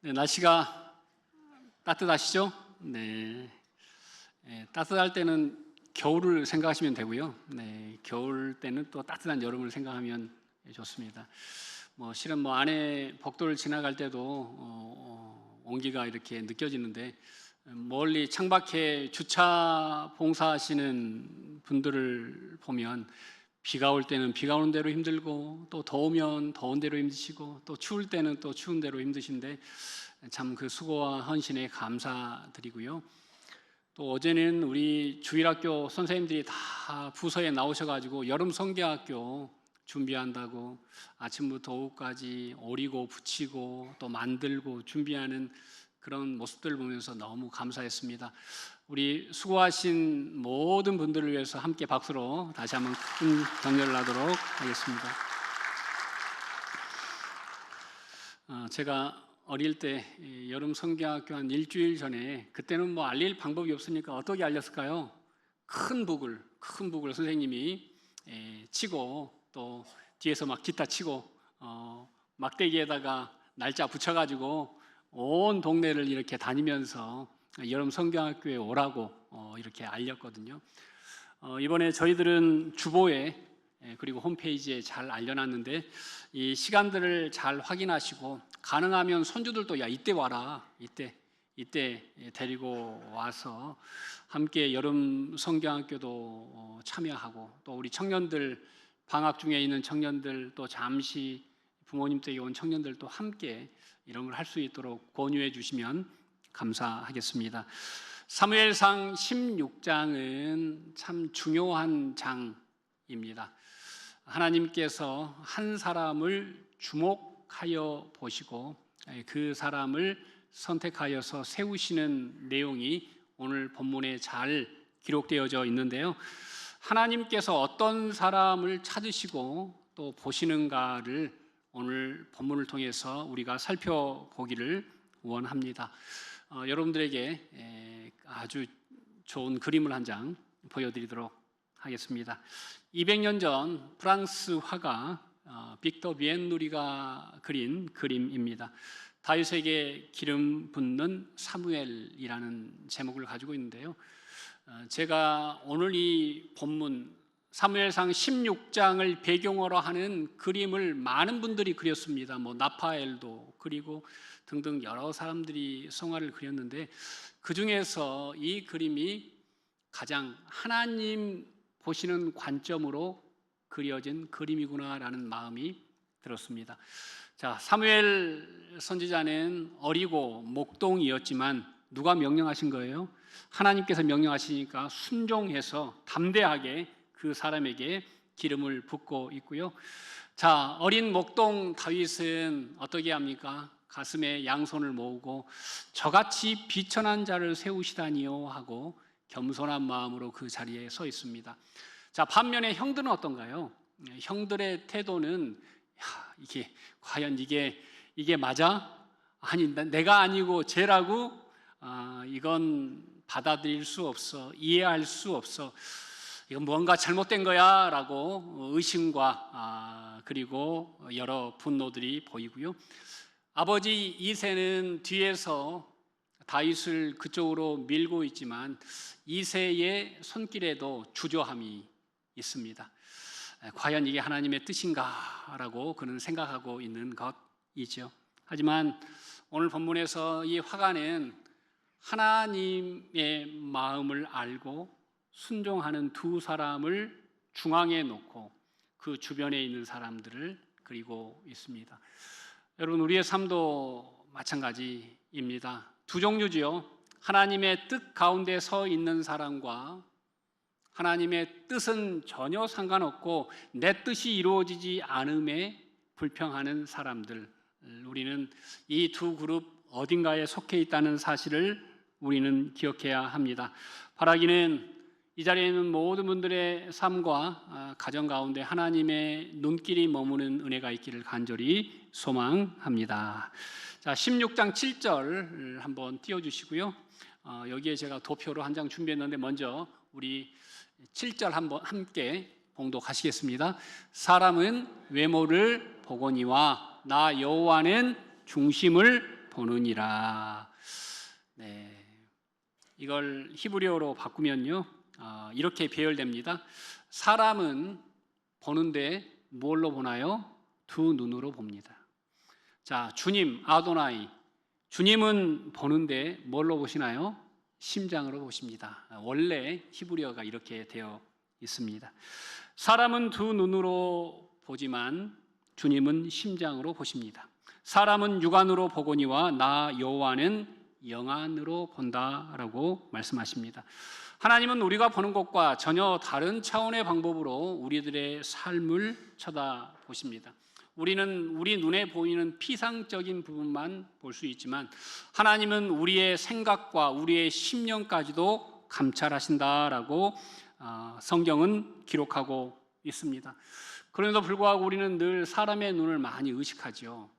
네, 날씨가 따뜻하시죠? 네. 따뜻할 때는 겨울을 생각하시면 되고요. 네, 겨울 때는 또 따뜻한 여름을 생각하면 좋습니다. 실은 안에 복도를 지나갈 때도 온기가 이렇게 느껴지는데, 멀리 창밖에 주차 봉사하시는 분들을 보면 비가 올 때는 비가 오는 대로 힘들고, 또 더우면 더운 대로 힘드시고, 또 추울 때는 또 추운 대로 힘드신데 참 그 수고와 헌신에 감사드리고요. 또 어제는 우리 주일학교 선생님들이 다 부서에 나오셔가지고 여름 성경학교 준비한다고 아침부터 오후까지 오리고 붙이고 또 만들고 준비하는 그런 모습들을 보면서 너무 감사했습니다. 우리 수고하신 모든 분들을 위해서 함께 박수로 다시 한번 큰 격려를 하도록 하겠습니다. 제가 어릴 때 여름 성경학교 한 일주일 전에, 그때는 알릴 방법이 없으니까 어떻게 알렸을까요? 큰 북을 선생님이 치고, 또 뒤에서 기타 치고 막대기에다가 날짜 붙여가지고 온 동네를 이렇게 다니면서 여름 성경학교에 오라고 이렇게 알렸거든요. 이번에 저희들은 주보에 그리고 홈페이지에 잘 알려놨는데, 이 시간들을 잘 확인하시고 가능하면 손주들도 이때 와라, 이때 데리고 와서 함께 여름 성경학교도 참여하고, 또 우리 청년들, 방학 중에 있는 청년들, 또 잠시 부모님 댁에 온 청년들도 함께 이런 걸 할 수 있도록 권유해 주시면 감사하겠습니다. 사무엘상 16장은 참 중요한 장입니다. 하나님께서 한 사람을 주목하여 보시고 그 사람을 선택하여서 세우시는 내용이 오늘 본문에 잘 기록되어져 있는데요. 하나님께서 어떤 사람을 찾으시고 또 보시는가를 오늘 본문을 통해서 우리가 살펴보기를 원합니다. 여러분들에게 아주 좋은 그림을 한 장 보여드리도록 하겠습니다. 200년 전 프랑스 화가 빅터 비엔누리가 그린 그림입니다. 다윗에게 기름 붓는 사무엘이라는 제목을 가지고 있는데요. 제가 오늘 이 본문 사무엘상 16장을 배경으로 하는 그림을 많은 분들이 그렸습니다. 나파엘도 그리고 등등 여러 사람들이 성화를 그렸는데, 그 중에서 이 그림이 가장 하나님 보시는 관점으로 그려진 그림이구나라는 마음이 들었습니다. 자, 사무엘 선지자는 어리고 목동이었지만 누가 명령하신 거예요? 하나님께서 명령하시니까 순종해서 담대하게 그 사람에게 기름을 붓고 있고요. 자, 어린 목동 다윗은 어떻게 합니까? 가슴에 양손을 모으고 저같이 비천한 자를 세우시다니요 하고 겸손한 마음으로 그 자리에 서 있습니다. 자, 반면에 형들은 어떤가요? 형들의 태도는 과연 이게 맞아? 아니, 내가 아니고 쟤라고? 이건 받아들일 수 없어, 이해할 수 없어, 이건 뭔가 잘못된 거야 라고 의심과 그리고 여러 분노들이 보이고요. 아버지 이새는 뒤에서 다윗을 그쪽으로 밀고 있지만 이새의 손길에도 주저함이 있습니다. 과연 이게 하나님의 뜻인가 라고 그는 생각하고 있는 것이죠. 하지만 오늘 본문에서 이 화가는 하나님의 마음을 알고 순종하는 두 사람을 중앙에 놓고 그 주변에 있는 사람들을 그리고 있습니다. 여러분, 우리의 삶도 마찬가지입니다. 두 종류지요. 하나님의 뜻 가운데 서 있는 사람과 하나님의 뜻은 전혀 상관없고 내 뜻이 이루어지지 않음에 불평하는 사람들, 우리는 이 두 그룹 어딘가에 속해 있다는 사실을 우리는 기억해야 합니다. 바라기는 이 자리에 있는 모든 분들의 삶과 가정 가운데 하나님의 눈길이 머무는 은혜가 있기를 간절히 소망합니다. 자, 16장 7절 한번 띄워주시고요. 여기에 제가 도표로 한 장 준비했는데 먼저 우리 7절 한번 함께 봉독하시겠습니다. 사람은 외모를 보거니와 나 여호와는 중심을 보느니라. 네, 이걸 히브리어로 바꾸면요, 이렇게 배열됩니다. 사람은 보는데 뭘로 보나요? 두 눈으로 봅니다. 자, 주님, 아도나이, 주님은 보는데 뭘로 보시나요? 심장으로 보십니다. 원래 히브리어가 이렇게 되어 있습니다. 사람은 두 눈으로 보지만 주님은 심장으로 보십니다. 사람은 육안으로 보거니와 나 여호와는 영안으로 본다라고 말씀하십니다. 하나님은 우리가 보는 것과 전혀 다른 차원의 방법으로 우리들의 삶을 쳐다보십니다. 우리는 우리 눈에 보이는 피상적인 부분만 볼 수 있지만 하나님은 우리의 생각과 우리의 심령까지도 감찰하신다라고 성경은 기록하고 있습니다. 그럼에도 불구하고 우리는 늘 사람의 눈을 많이 의식하죠.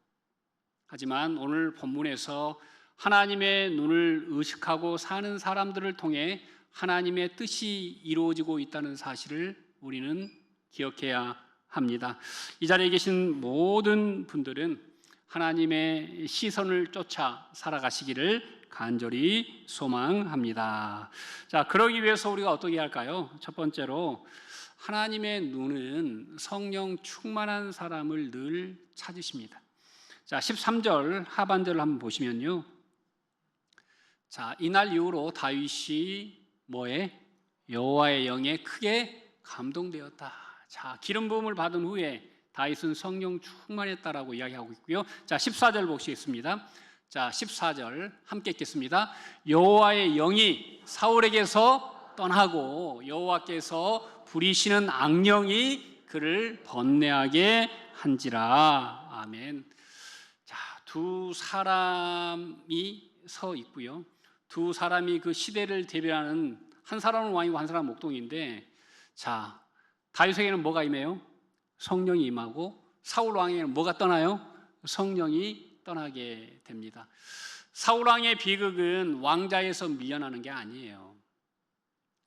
하지만 오늘 본문에서 하나님의 눈을 의식하고 사는 사람들을 통해 하나님의 뜻이 이루어지고 있다는 사실을 우리는 기억해야 합니다. 이 자리에 계신 모든 분들은 하나님의 시선을 쫓아 살아가시기를 간절히 소망합니다. 자, 그러기 위해서 우리가 어떻게 할까요? 첫 번째로 하나님의 눈은 성령 충만한 사람을 늘 찾으십니다. 자, 13절 하반절을 한번 보시면요. 자, 이날 이후로 다윗이 뭐에? 여호와의 영에 크게 감동되었다. 자, 기름 부음을 받은 후에 다윗은 성령 충만했다라고 이야기하고 있고요. 자, 14절 보시겠습니다. 자, 14절 함께 읽겠습니다. 여호와의 영이 사울에게서 떠나고 여호와께서 부리시는 악령이 그를 번뇌하게 한지라. 아멘. 자, 두 사람이 서 있고요. 두 사람이 그 시대를 대변하는, 한 사람은 왕이고 한 사람은 목동인데, 자, 다윗에게는 뭐가 임해요? 성령이 임하고, 사울 왕에게는 뭐가 떠나요? 성령이 떠나게 됩니다. 사울 왕의 비극은 왕자에서 밀려나는 게 아니에요.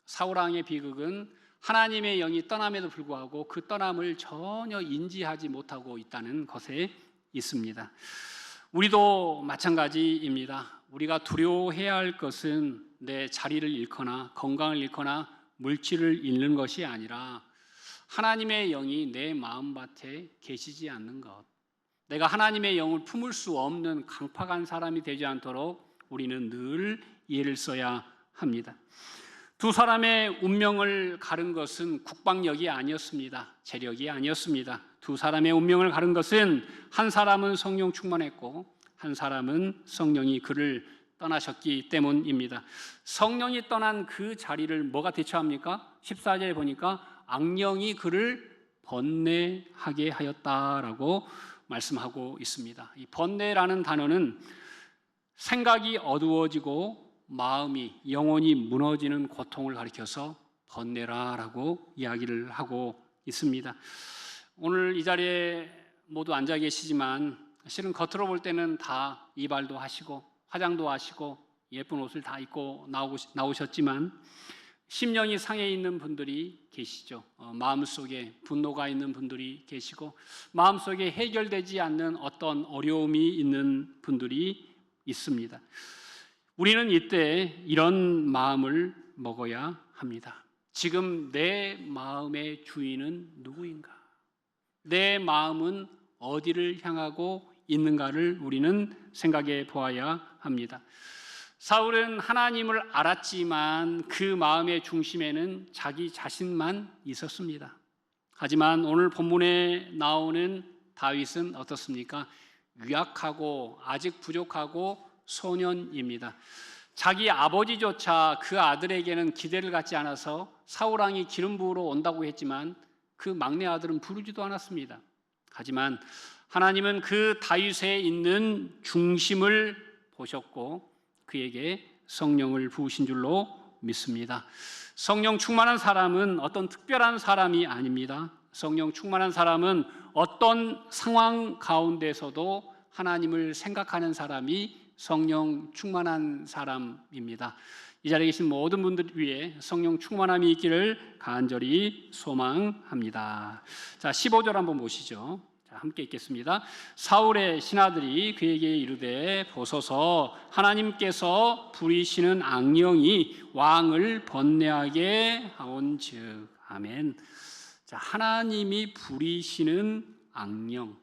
사울 왕의 비극은 하나님의 영이 떠남에도 불구하고 그 떠남을 전혀 인지하지 못하고 있다는 것에 있습니다. 우리도 마찬가지입니다. 우리가 두려워해야 할 것은 내 자리를 잃거나 건강을 잃거나 물질을 잃는 것이 아니라 하나님의 영이 내 마음밭에 계시지 않는 것, 내가 하나님의 영을 품을 수 없는 강팍한 사람이 되지 않도록 우리는 늘 예를 써야 합니다. 두 사람의 운명을 가른 것은 국방력이 아니었습니다. 재력이 아니었습니다. 두 사람의 운명을 가른 것은 한 사람은 성령 충만했고 한 사람은 성령이 그를 떠나셨기 때문입니다. 성령이 떠난 그 자리를 뭐가 대처합니까? 14절에 보니까 악령이 그를 번뇌하게 하였다라고 말씀하고 있습니다. 이 번뇌라는 단어는 생각이 어두워지고 마음이, 영혼이 무너지는 고통을 가리켜서 번뇌라라고 이야기를 하고 있습니다. 오늘 이 자리에 모두 앉아 계시지만 실은 겉으로 볼 때는 다 이발도 하시고 화장도 하시고 예쁜 옷을 다 입고 나오셨지만 심령이 상해 있는 분들이 계시죠. 마음속에 분노가 있는 분들이 계시고 마음속에 해결되지 않는 어떤 어려움이 있는 분들이 있습니다. 우리는 이때 이런 마음을 먹어야 합니다. 지금 내 마음의 주인은 누구인가? 내 마음은 어디를 향하고 있는가를 우리는 생각해 보아야 합니다. 사울은 하나님을 알았지만 그 마음의 중심에는 자기 자신만 있었습니다. 하지만 오늘 본문에 나오는 다윗은 어떻습니까? 유약하고 아직 부족하고 소년입니다. 자기 아버지조차 그 아들에게는 기대를 갖지 않아서 사울 왕이 기름 부으러 온다고 했지만 그 막내 아들은 부르지도 않았습니다. 하지만 하나님은 그 다윗에 있는 중심을 보셨고 그에게 성령을 부으신 줄로 믿습니다. 성령 충만한 사람은 어떤 특별한 사람이 아닙니다. 성령 충만한 사람은 어떤 상황 가운데서도 하나님을 생각하는 사람이 성령 충만한 사람입니다. 이 자리에 계신 모든 분들 위해 성령 충만함이 있기를 간절히 소망합니다. 자, 15절 한번 보시죠. 자, 함께 읽겠습니다. 사울의 신하들이 그에게 이르되 보소서 하나님께서 부리시는 악령이 왕을 번뇌하게 하온즉. 아멘. 자, 하나님이 부리시는 악령,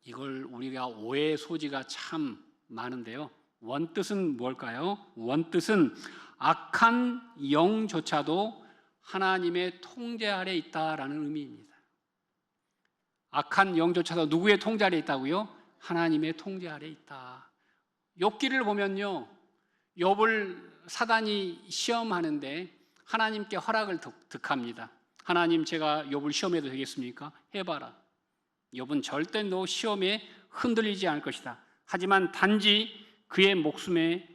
이걸 우리가 오해의 소지가 참 많은데요. 원뜻은 뭘까요? 원뜻은 악한 영조차도 하나님의 통제 아래 있다라는 의미입니다. 악한 영조차도 누구의 통제 아래 있다고요? 하나님의 통제 아래 있다. 욥기를 보면요, 욥을 사단이 시험하는데 하나님께 허락을 득합니다. 하나님, 제가 욥을 시험해도 되겠습니까? 해봐라. 욥은 절대 너 시험에 흔들리지 않을 것이다. 하지만 단지 그의 목숨에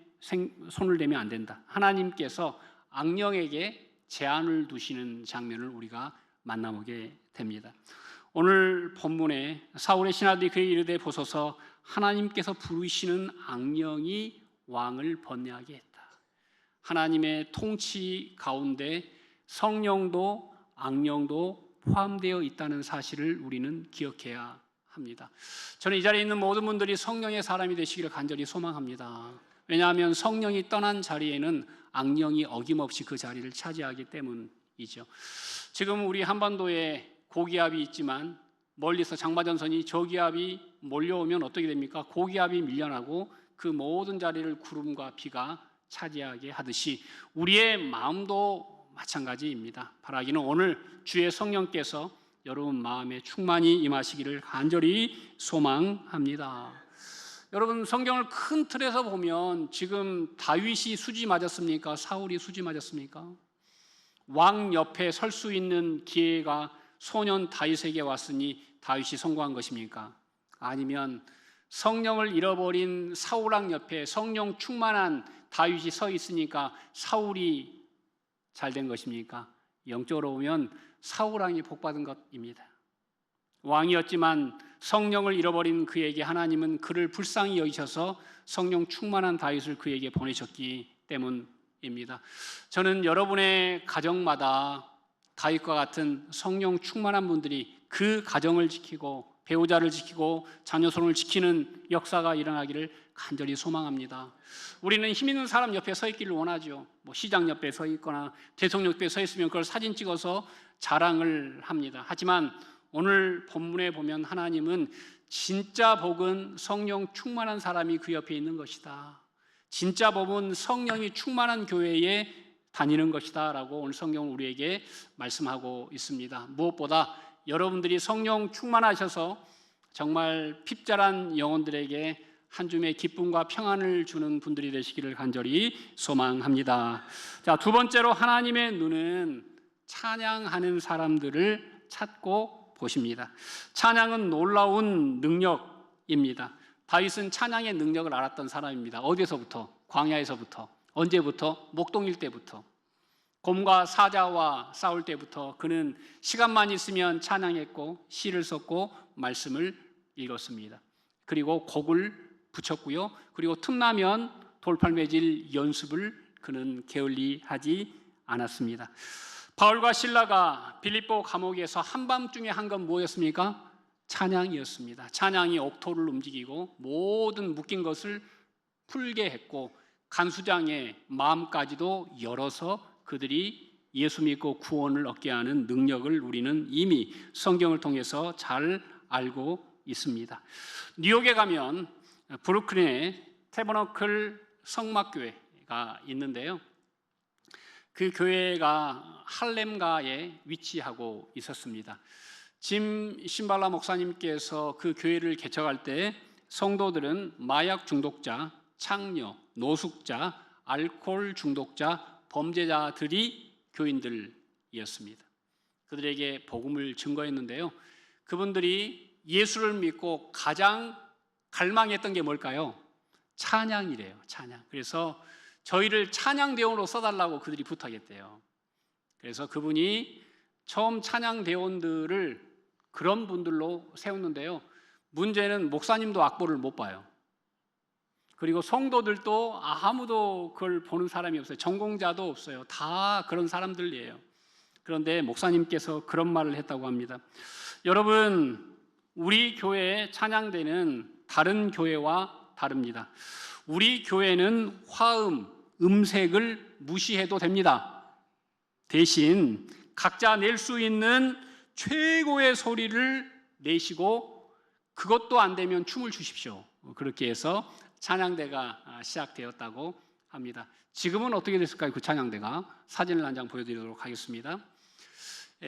손을 대면 안 된다. 하나님께서 악령에게 제한을 두시는 장면을 우리가 만나보게 됩니다. 오늘 본문에 사울의 신하들이 그에게 이르되 보소서 하나님께서 부르시는 악령이 왕을 번뇌하게 했다. 하나님의 통치 가운데 성령도 악령도 포함되어 있다는 사실을 우리는 기억해야 합니다. 저는 이 자리에 있는 모든 분들이 성령의 사람이 되시기를 간절히 소망합니다. 왜냐하면 성령이 떠난 자리에는 악령이 어김없이 그 자리를 차지하기 때문이죠. 지금 우리 한반도에 고기압이 있지만 멀리서 장마전선이 저기압이 몰려오면 어떻게 됩니까? 고기압이 밀려나고 그 모든 자리를 구름과 비가 차지하게 하듯이 우리의 마음도 마찬가지입니다. 바라기는 오늘 주의 성령께서 여러분 마음에 충만히 임하시기를 간절히 소망합니다. 여러분, 성경을 큰 틀에서 보면 지금 다윗이 수지 맞았습니까? 사울이 수지 맞았습니까? 왕 옆에 설 수 있는 기회가 소년 다윗에게 왔으니 다윗이 성공한 것입니까? 아니면 성령을 잃어버린 사울왕 옆에 성령 충만한 다윗이 서 있으니까 사울이 잘된 것입니까? 영적으로 보면 사울왕이 복받은 것입니다. 왕이었지만 성령을 잃어버린 그에게 하나님은 그를 불쌍히 여기셔서 성령 충만한 다윗을 그에게 보내셨기 때문입니다. 저는 여러분의 가정마다 다윗과 같은 성령 충만한 분들이 그 가정을 지키고 배우자를 지키고 자녀 손을 지키는 역사가 일어나기를 간절히 소망합니다. 우리는 힘 있는 사람 옆에 서 있기를 원하죠. 시장 옆에 서 있거나 대통령 옆에 서 있으면 그걸 사진 찍어서 자랑을 합니다. 하지만 오늘 본문에 보면 하나님은 진짜 복은 성령 충만한 사람이 그 옆에 있는 것이다. 진짜 복은 성령이 충만한 교회에 다니는 것이다 라고 오늘 성경은 우리에게 말씀하고 있습니다. 무엇보다 여러분들이 성령 충만하셔서 정말 핍절한 영혼들에게 한 줌의 기쁨과 평안을 주는 분들이 되시기를 간절히 소망합니다. 자, 두 번째로 하나님의 눈은 찬양하는 사람들을 찾고 보십니다. 찬양은 놀라운 능력입니다. 다윗은 찬양의 능력을 알았던 사람입니다. 어디서부터? 광야에서부터. 언제부터? 목동일 때부터. 곰과 사자와 싸울 때부터 그는 시간만 있으면 찬양했고 시를 썼고 말씀을 읽었습니다. 그리고 곡을 붙였고요. 그리고 틈나면 돌팔매질 연습을 그는 게을리하지 않았습니다. 바울과 실라가 빌립보 감옥에서 한밤중에 한 건 뭐였습니까? 찬양이었습니다. 찬양이 옥토를 움직이고 모든 묶인 것을 풀게 했고 간수장의 마음까지도 열어서 그들이 예수 믿고 구원을 얻게 하는 능력을 우리는 이미 성경을 통해서 잘 알고 있습니다. 뉴욕에 가면 브루클린에 태버너클 성막교회가 있는데요. 그 교회가 할렘가에 위치하고 있었습니다. 짐 신발라 목사님께서 그 교회를 개척할 때 성도들은 마약 중독자, 창녀, 노숙자, 알코올 중독자, 범죄자들이 교인들이었습니다. 그들에게 복음을 증거했는데요. 그분들이 예수를 믿고 가장 갈망했던 게 뭘까요? 찬양이래요. 찬양. 그래서 저희를 찬양대원으로 써달라고 그들이 부탁했대요. 그래서 그분이 처음 찬양대원들을 그런 분들로 세웠는데요. 문제는 목사님도 악보를 못 봐요. 그리고 성도들도 아무도 그걸 보는 사람이 없어요. 전공자도 없어요. 다 그런 사람들이에요. 그런데 목사님께서 그런 말을 했다고 합니다. 여러분, 우리 교회의 찬양대는 다른 교회와 다릅니다. 우리 교회는 화음, 음색을 무시해도 됩니다. 대신 각자 낼 수 있는 최고의 소리를 내시고 그것도 안 되면 춤을 추십시오. 그렇게 해서 찬양대가 시작되었다고 합니다. 지금은 어떻게 됐을까요? 그 찬양대가 사진을 한 장 보여드리도록 하겠습니다.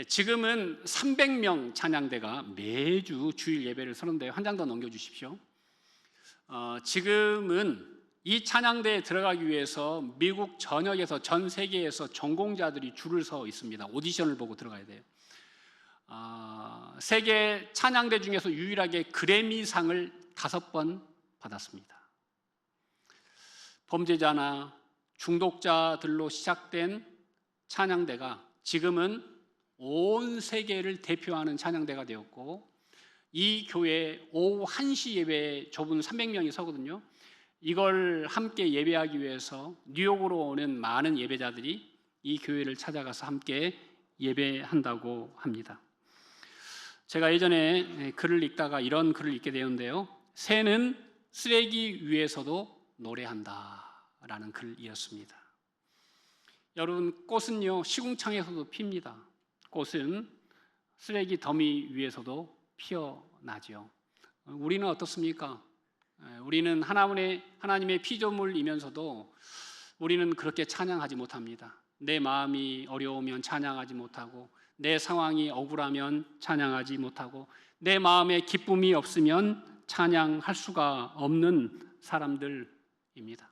지금은 300명 찬양대가 매주 주일 예배를 서는데요. 한 장 더 넘겨주십시오. 지금은 이 찬양대에 들어가기 위해서 미국 전역에서 전 세계에서 전공자들이 줄을 서 있습니다. 오디션을 보고 들어가야 돼요. 세계 찬양대 중에서 유일하게 그래미상을 5번 받았습니다. 범죄자나 중독자들로 시작된 찬양대가 지금은 온 세계를 대표하는 찬양대가 되었고, 이 교회 오후 1시 예배에 좁은 300명이 서거든요. 이걸 함께 예배하기 위해서 뉴욕으로 오는 많은 예배자들이 이 교회를 찾아가서 함께 예배한다고 합니다. 제가 예전에 글을 읽다가 이런 글을 읽게 되었는데요. 새는 쓰레기 위에서도 노래한다 라는 글이었습니다. 여러분, 꽃은요 시궁창에서도 핍니다. 꽃은 쓰레기 더미 위에서도 피어나죠. 우리는 어떻습니까? 우리는 하나님의 피조물이면서도 우리는 그렇게 찬양하지 못합니다. 내 마음이 어려우면 찬양하지 못하고, 내 상황이 억울하면 찬양하지 못하고, 내 마음에 기쁨이 없으면 찬양할 수가 없는 사람들입니다.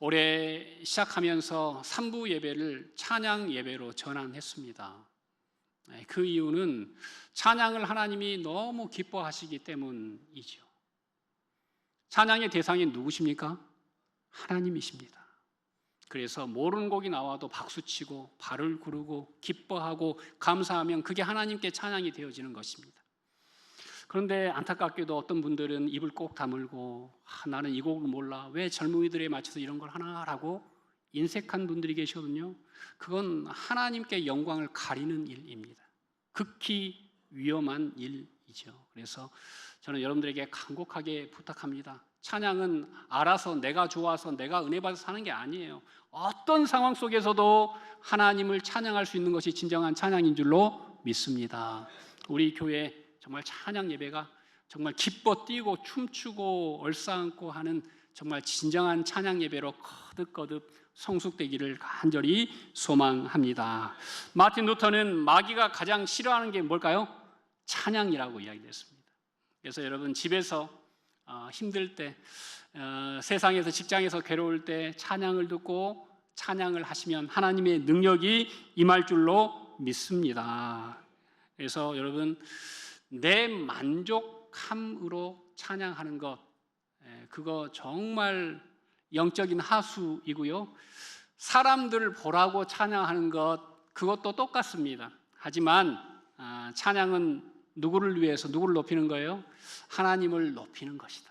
올해 시작하면서 3부 예배를 찬양 예배로 전환했습니다. 그 이유는 찬양을 하나님이 너무 기뻐하시기 때문이죠. 찬양의 대상이 누구십니까? 하나님이십니다. 그래서 모르는 곡이 나와도 박수치고 발을 구르고 기뻐하고 감사하면 그게 하나님께 찬양이 되어지는 것입니다. 그런데 안타깝게도 어떤 분들은 입을 꼭 다물고 나는 이 곡을 몰라, 왜 젊은이들에 맞춰서 이런 걸 하나라고 인색한 분들이 계시거든요. 그건 하나님께 영광을 가리는 일입니다. 극히 위험한 일이죠. 그래서 저는 여러분들에게 간곡하게 부탁합니다. 찬양은 알아서 내가 좋아서 내가 은혜 받아서 하는 게 아니에요. 어떤 상황 속에서도 하나님을 찬양할 수 있는 것이 진정한 찬양인 줄로 믿습니다. 우리 교회 정말 찬양 예배가 정말 기뻐 뛰고 춤추고 얼싸안고 하는 정말 진정한 찬양 예배로 거듭거듭 성숙되기를 간절히 소망합니다. 마틴 루터는 마귀가 가장 싫어하는 게 뭘까요? 찬양이라고 이야기했습니다. 그래서 여러분 집에서 힘들 때, 세상에서 직장에서 괴로울 때 찬양을 듣고 찬양을 하시면 하나님의 능력이 임할 줄로 믿습니다. 그래서 여러분 내 만족함으로 찬양하는 것, 그거 정말 영적인 하수이고요. 사람들 보라고 찬양하는 것, 그것도 똑같습니다. 하지만 찬양은 누구를 위해서, 누구를 높이는 거예요? 하나님을 높이는 것이다.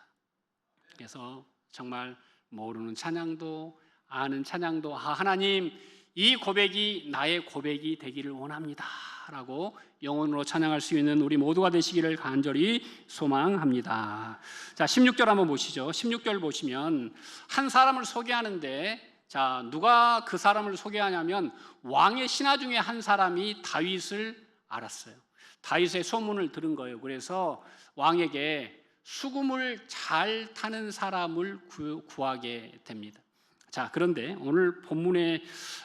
그래서 정말 모르는 찬양도 아는 찬양도 하나님, 이 고백이 나의 고백이 되기를 원합니다 라고 영혼으로 찬양할 수 있는 우리 모두가 되시기를 간절히 소망합니다. 자, 16절 한번 보시죠. 16절 보시면 한 사람을 소개하는데, 자, 누가 그 사람을 소개하냐면 왕의 신하 중에 한 사람이 다윗을 알았어요. 다윗의 소문을 들은 거예요. 그래서 왕에게 수금을 잘 타는 사람을 구하게 됩니다. 자, 그런데 오늘 본문에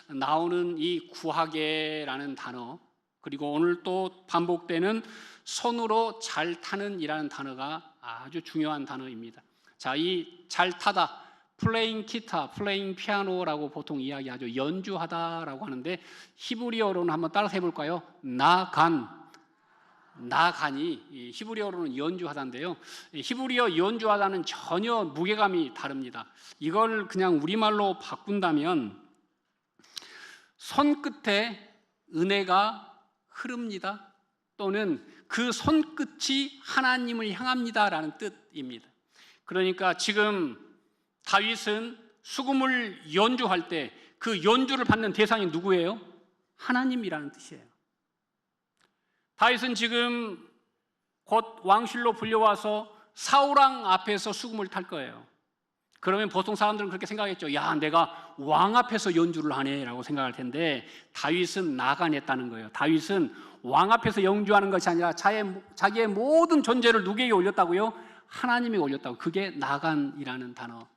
나오는 이 구하게라는 단어, 그리고 오늘 또 반복되는 손으로 잘 타는 이라는 단어가 아주 중요한 단어입니다. 자, 이 잘 타다, 플레잉 기타, 플레잉 피아노라고 보통 이야기하죠. 연주하다라고 하는데 히브리어로는 한번 따라서 해볼까요? 나간이 히브리어로는 연주하다인데요. 히브리어 연주하다는 전혀 무게감이 다릅니다. 이걸 그냥 우리말로 바꾼다면 손끝에 은혜가 흐릅니다. 또는 그 손끝이 하나님을 향합니다라는 뜻입니다. 그러니까 지금 다윗은 수금을 연주할 때 그 연주를 받는 대상이 누구예요? 하나님이라는 뜻이에요. 다윗은 지금 곧 왕실로 불려와서 사울왕 앞에서 수금을 탈 거예요. 그러면 보통 사람들은 그렇게 생각했죠. 야, 내가 왕 앞에서 연주를 하네 라고 생각할 텐데, 다윗은 나아간했다는 거예요. 다윗은 왕 앞에서 연주하는 것이 아니라 자기의 모든 존재를 누구에게 올렸다고요? 하나님에게 올렸다고. 그게 나간이라는 단어입니다.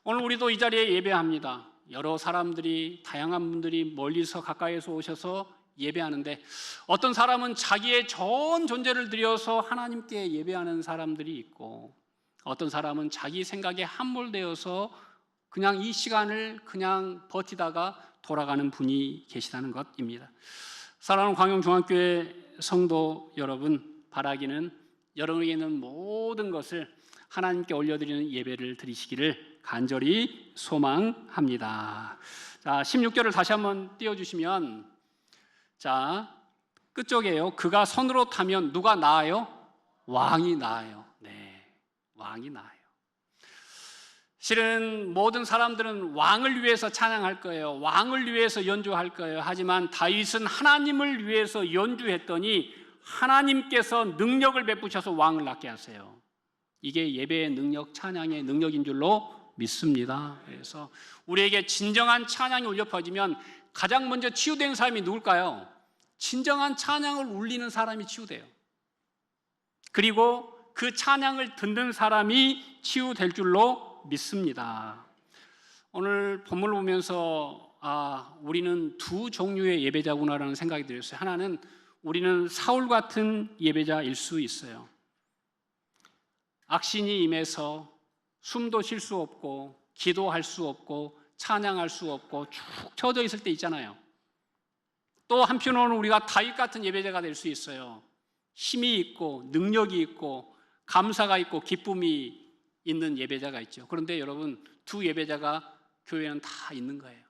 오늘 우리도 이 자리에 예배합니다. 여러 사람들이, 다양한 분들이 멀리서 가까이에서 오셔서 예배하는데, 어떤 사람은 자기의 전 존재를 들여서 하나님께 예배하는 사람들이 있고, 어떤 사람은 자기 생각에 함몰되어서 그냥 이 시간을 그냥 버티다가 돌아가는 분이 계시다는 것입니다. 사랑하는 광영중학교의 성도 여러분, 바라기는 여러분에게 있는 모든 것을 하나님께 올려드리는 예배를 드리시기를 간절히 소망합니다. 자, 16절을 다시 한번 띄워주시면, 자, 끝쪽에요. 그가 선으로 타면 누가 나아요? 왕이 나아요. 네, 왕이 나아요. 실은 모든 사람들은 왕을 위해서 찬양할 거예요. 왕을 위해서 연주할 거예요. 하지만 다윗은 하나님을 위해서 연주했더니 하나님께서 능력을 베푸셔서 왕을 낳게 하세요. 이게 예배의 능력, 찬양의 능력인 줄로 믿습니다. 그래서 우리에게 진정한 찬양이 울려 퍼지면 가장 먼저 치유된 사람이 누굴까요? 진정한 찬양을 울리는 사람이 치유돼요. 그리고 그 찬양을 듣는 사람이 치유될 줄로 믿습니다. 오늘 본문을 보면서 우리는 두 종류의 예배자구나라는 생각이 들었어요. 하나는 우리는 사울 같은 예배자일 수 있어요. 악신이 임해서 숨도 쉴 수 없고 기도할 수 없고 찬양할 수 없고 축 처져 있을 때 있잖아요. 또 한편으로는 우리가 다윗 같은 예배자가 될 수 있어요. 힘이 있고 능력이 있고 감사가 있고 기쁨이 있는 예배자가 있죠. 그런데 여러분, 두 예배자가 교회에는 다 있는 거예요.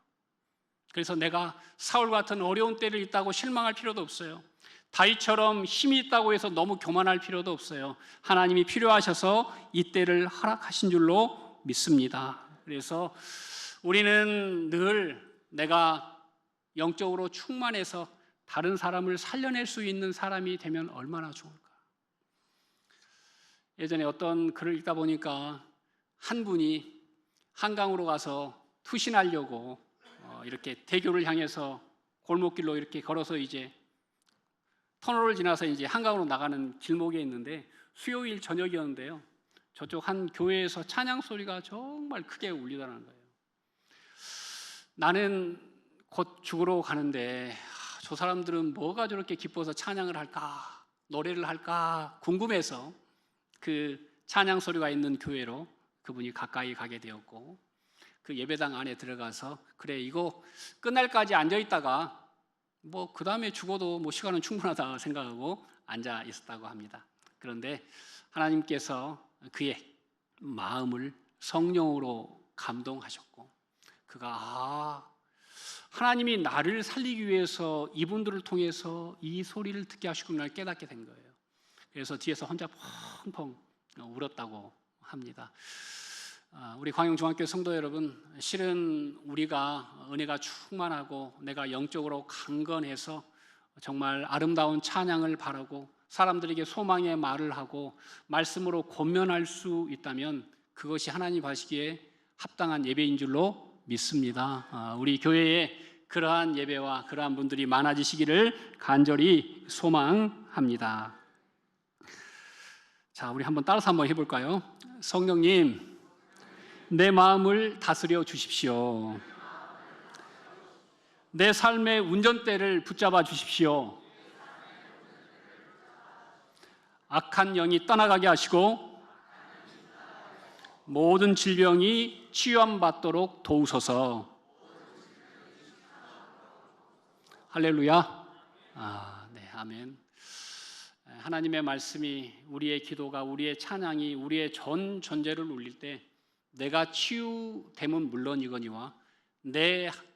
그래서 내가 사울 같은 어려운 때를 있다고 실망할 필요도 없어요. 다윗처럼 힘이 있다고 해서 너무 교만할 필요도 없어요. 하나님이 필요하셔서 이 때를 허락하신 줄로 믿습니다. 그래서 우리는 늘 내가 영적으로 충만해서 다른 사람을 살려낼 수 있는 사람이 되면 얼마나 좋을까. 예전에 어떤 글을 읽다 보니까 한 분이 한강으로 가서 투신하려고 이렇게 대교를 향해서 골목길로 이렇게 걸어서 이제 터널을 지나서 이제 한강으로 나가는 길목에 있는데 수요일 저녁이었는데요. 저쪽 한 교회에서 찬양 소리가 정말 크게 울리더라는 거예요. 나는 곧 죽으러 가는데 저 사람들은 뭐가 저렇게 기뻐서 찬양을 할까, 노래를 할까 궁금해서 그 찬양 소리가 있는 교회로 그분이 가까이 가게 되었고, 그 예배당 안에 들어가서 그래 이거 끝날까지 앉아 있다가 뭐 그 다음에 죽어도 뭐 시간은 충분하다 생각하고 앉아 있었다고 합니다. 그런데 하나님께서 그의 마음을 성령으로 감동하셨고, 그가 하나님이 나를 살리기 위해서 이분들을 통해서 이 소리를 듣게 하시구나 깨닫게 된 거예요. 그래서 뒤에서 혼자 펑펑 울었다고 합니다. 우리 광영중학교 성도 여러분, 실은 우리가 은혜가 충만하고 내가 영적으로 강건해서 정말 아름다운 찬양을 바라고 사람들에게 소망의 말을 하고 말씀으로 권면할 수 있다면 그것이 하나님 하시기에 합당한 예배인 줄로 믿습니다. 우리 교회에 그러한 예배와 그러한 분들이 많아지시기를 간절히 소망합니다. 자, 우리 한번 따라서 한번 해볼까요? 성령님, 내 마음을 다스려 주십시오. 내 삶의 운전대를 붙잡아 주십시오. 악한 영이 떠나가게 하시고 모든 질병이 치유함 받도록 도우소서. 할렐루야. 네, 아멘. 하나님의 말씀이, 우리의 기도가, 우리의 찬양이 우리의 전 존재를 울릴 때 내가 치유됨은 물론이거니와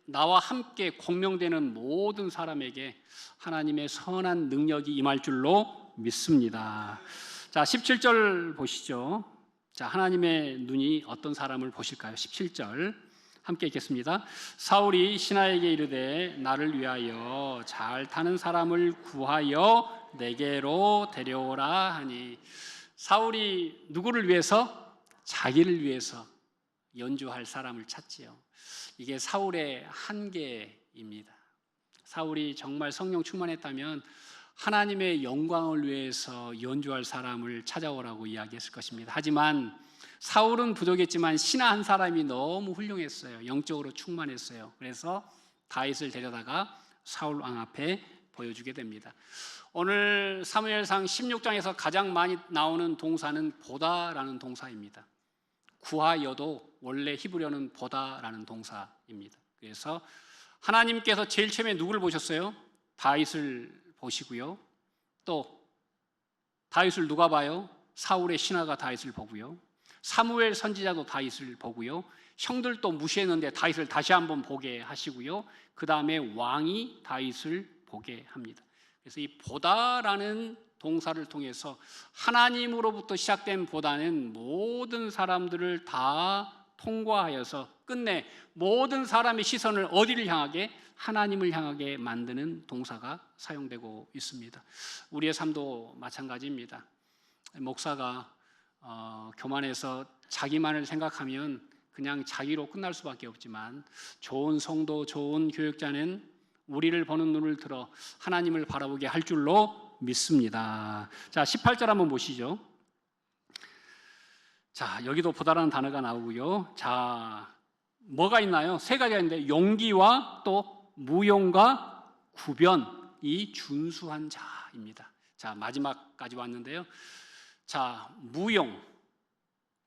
나와 함께 공명되는 모든 사람에게 하나님의 선한 능력이 임할 줄로 믿습니다. 자, 17절 보시죠. 자, 하나님의 눈이 어떤 사람을 보실까요? 17절 함께 읽겠습니다. 사울이 신하에게 이르되 나를 위하여 잘 타는 사람을 구하여 내게로 데려오라 하니, 사울이 누구를 위해서? 자기를 위해서 연주할 사람을 찾지요. 이게 사울의 한계입니다. 사울이 정말 성령 충만했다면 하나님의 영광을 위해서 연주할 사람을 찾아오라고 이야기했을 것입니다. 하지만 사울은 부족했지만 신하 한 사람이 너무 훌륭했어요. 영적으로 충만했어요. 그래서 다윗을 데려다가 사울 왕 앞에 보여주게 됩니다. 오늘 사무엘상 16장에서 가장 많이 나오는 동사는 보다라는 동사입니다. 구하여도 원래 히브리어는 보다라는 동사입니다. 그래서 하나님께서 제일 처음에 누구를 보셨어요? 다윗을 보시고요. 또 다윗을 누가 봐요? 사울의 신하가 다윗을 보고요. 사무엘 선지자도 다윗을 보고요. 형들도 무시했는데 다윗을 다시 한번 보게 하시고요. 그 다음에 왕이 다윗을 보게 합니다. 그래서 이 보다라는 동사를 통해서 하나님으로부터 시작된 보다는 모든 사람들을 다 통과하여서 끝내 모든 사람의 시선을 어디를 향하게? 하나님을 향하게 만드는 동사가 사용되고 있습니다. 우리의 삶도 마찬가지입니다. 목사가 교만해서 자기만을 생각하면 그냥 자기로 끝날 수밖에 없지만, 좋은 성도, 좋은 교육자는 우리를 보는 눈을 들어 하나님을 바라보게 할 줄로 믿습니다. 자, 18절 한번 보시죠. 자, 여기도 보다라는 단어가 나오고요. 자, 뭐가 있나요? 세 가지가 있는데, 용기와 또 무용과 구변이 준수한 자입니다. 자, 마지막까지 왔는데요. 자, 무용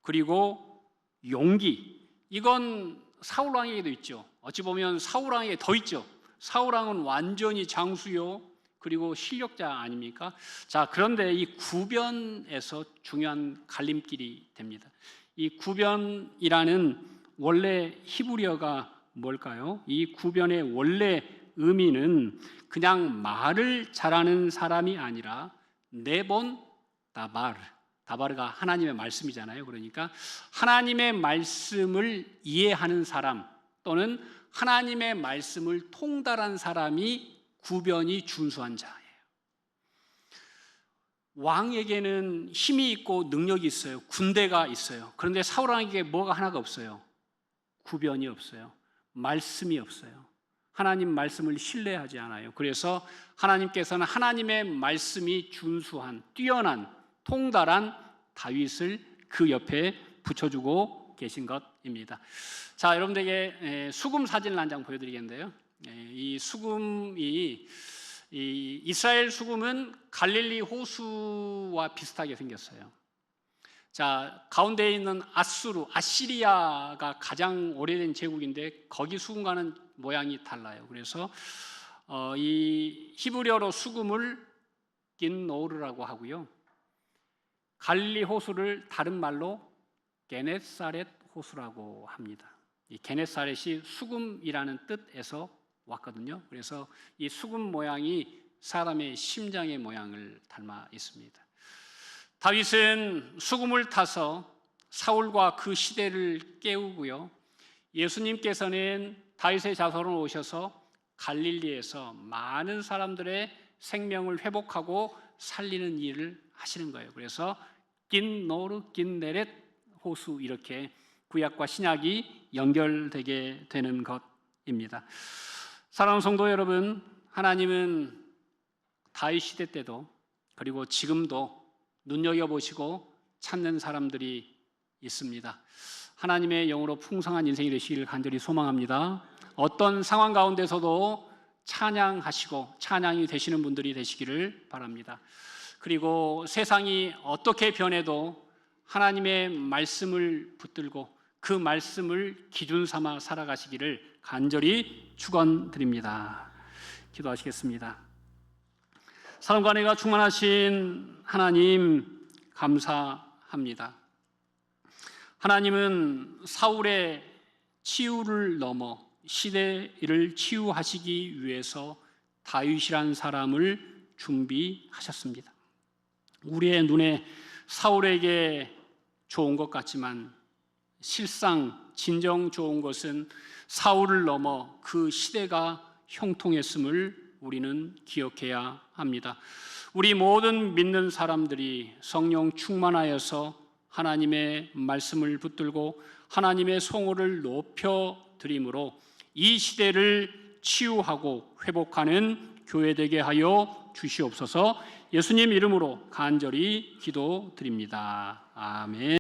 그리고 용기, 이건 사울 왕에게도 있죠. 어찌 보면 사울 왕에게 더 있죠. 사울 왕은 완전히 장수요 그리고 실력자 아닙니까? 자, 그런데 이 구변에서 중요한 갈림길이 됩니다. 이 구변이라는 원래 히브리어가 뭘까요? 이 구변의 원래 의미는 그냥 말을 잘하는 사람이 아니라 네본 다바르, 다바르가 하나님의 말씀이잖아요. 그러니까 하나님의 말씀을 이해하는 사람 또는 하나님의 말씀을 통달한 사람이 구변이 준수한 자예요. 왕에게는 힘이 있고 능력이 있어요. 군대가 있어요. 그런데 사울 왕에게 뭐가 하나가 없어요? 구변이 없어요. 말씀이 없어요. 하나님 말씀을 신뢰하지 않아요. 그래서 하나님께서는 하나님의 말씀이 준수한, 뛰어난, 통달한 다윗을 그 옆에 붙여주고 계신 것입니다. 자, 여러분들에게 수금 사진을 한 장 보여드리겠는데요. 이 수금이, 이 이스라엘 수금은 갈릴리 호수와 비슷하게 생겼어요. 자, 가운데에 있는 아시리아가 가장 오래된 제국인데 거기 수금과는 모양이 달라요. 그래서 이 히브리어로 수금을 긴노르라고 하고요. 갈릴리 호수를 다른 말로 게네사렛 호수라고 합니다. 이 게네사렛이 수금이라는 뜻에서 왔거든요. 그래서 이 수금 모양이 사람의 심장의 모양을 닮아 있습니다. 다윗은 수금을 타서 사울과 그 시대를 깨우고요. 예수님께서는 다윗의 자손으로 오셔서 갈릴리에서 많은 사람들의 생명을 회복하고 살리는 일을 하시는 거예요. 그래서 긴노르, 긴네렛 호수, 이렇게 구약과 신약이 연결되게 되는 것입니다. 사랑하는 성도 여러분, 하나님은 다윗 시대 때도 그리고 지금도 눈여겨보시고 찾는 사람들이 있습니다. 하나님의 영으로 풍성한 인생이 되시기를 간절히 소망합니다. 어떤 상황 가운데서도 찬양하시고 찬양이 되시는 분들이 되시기를 바랍니다. 그리고 세상이 어떻게 변해도 하나님의 말씀을 붙들고 그 말씀을 기준 삼아 살아가시기를 간절히 축원드립니다. 기도하시겠습니다. 사랑과 은혜가 충만하신 하나님, 감사합니다. 하나님은 사울의 치유를 넘어 시대를 치유하시기 위해서 다윗이란 사람을 준비하셨습니다. 우리의 눈에 사울에게 좋은 것 같지만 실상 진정 좋은 것은 사울을 넘어 그 시대가 형통했음을 우리는 기억해야 합니다. 우리 모든 믿는 사람들이 성령 충만하여서 하나님의 말씀을 붙들고 하나님의 성호를 높여 드림으로 이 시대를 치유하고 회복하는 교회 되게 하여 주시옵소서. 예수님 이름으로 간절히 기도드립니다. 아멘.